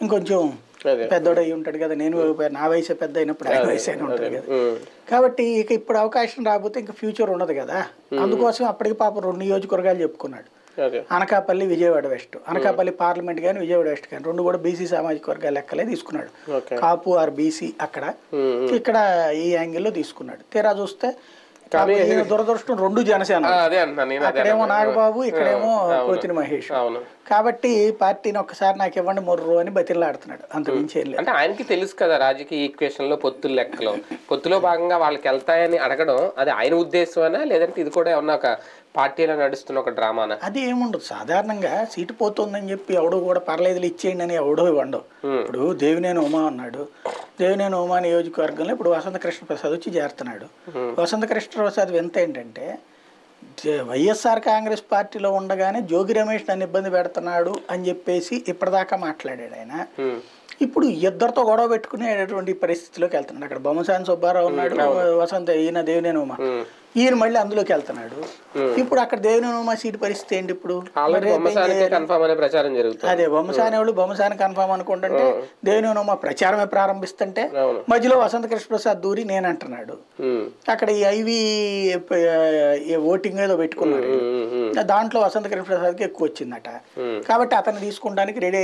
ఇంకొంచెం పెద్దోడు అయి ఉంటాడు కదా, నేను నా వయసే పెద్ద అయినప్పుడు ఆయన వయసు అయినా ఉంటాడు కదా. కాబట్టి ఇక ఇప్పుడు అవకాశం రాకపోతే ఇంకా ఫ్యూచర్ ఉండదు కదా. అందుకోసం అప్పటికి పాపం 2 నియోజకవర్గాలు చెప్పుకున్నాడు, అనకాపల్లి విజయవాడ వెస్ట్. అనకాపల్లి పార్లమెంట్ కానీ విజయవాడ వెస్ట్ కానీ 2 కూడా బీసీ సామాజిక వర్గాల లెక్కలే తీసుకున్నాడు. కాపు ఆర్ బీసీ అక్కడ, ఇక్కడ ఈ యాంగిల్లో తీసుకున్నాడు. తీరా చూస్తే దురదృష్టం 2 జనసేన, అక్కడేమో నాగబాబు, ఇక్కడేమో పోతిని మహేష్. కాబట్టి పార్టీని ఒక్కసారి నాకు ఇవ్వండి మొర్రు అని బతిలాడుతున్నాడు, అంత మించి ఏం లేదు. అంటే ఆయనకి తెలుసు కదా రాజకీయ ఈక్వేషన్ లో పొత్తుల లెక్కలో, పొత్తులో భాగంగా వాళ్ళకి వెళ్తాయని అడగడం అది ఆయన ఉద్దేశమేనా, లేదంటే ఇది కూడా ఏమన్నా ఒక పార్టీలో నడుస్తున్న ఒక డ్రామానా? అది ఏముండదు, సాధారణంగా సీటు పోతుందని చెప్పి ఎవడో కూడా పర్లేదు ఇచ్చేయండి అని ఎవడో ఇవ్వండవు. ఇప్పుడు దేవినేని ఉమా ఉన్నాడు, దేవినేని ఉమా నియోజకవర్గంలో ఇప్పుడు వసంత కృష్ణ ప్రసాద్ వచ్చి చేరుతున్నాడు. వసంత కృష్ణ ప్రసాద్ ఎంత ఏంటంటే వైఎస్ఆర్ కాంగ్రెస్ పార్టీలో ఉండగానే జోగి రమేష్ నన్ను ఇబ్బంది పెడుతున్నాడు అని చెప్పేసి ఇప్పటిదాకా మాట్లాడాడు ఆయన. ఇప్పుడు ఇద్దరితో గొడవ పెట్టుకునేటువంటి పరిస్థితిలోకి వెళ్తున్నాడు. అక్కడ బొమ్మసాని సుబ్బారావు ఉన్నాడు, వసంత ఈయన దేవినేని ఉమా, ఈయన మళ్ళీ అందులోకి వెళ్తున్నాడు. ఇప్పుడు అక్కడ దేవినేని ఉమా సీటు పరిస్థితి ఏంటి? ఇప్పుడు అదే బొమ్మసాని వాళ్ళు బొమ్మసాని కన్ఫామ్ అనుకుంటుంటే దేవినేని ఉమా ప్రచారమే ప్రారంభిస్తుంటే మధ్యలో వసంత కృష్ణ ప్రసాద్ దూరి నేను అంటున్నాడు. అక్కడ ఈ ఐవి ఓటింగ్ ఏదో పెట్టుకున్నారు, దాంట్లో వసంత కృష్ణ ప్రసాద్కి ఎక్కువ వచ్చిందట. కాబట్టి అతన్ని తీసుకుంటానికి రెడీ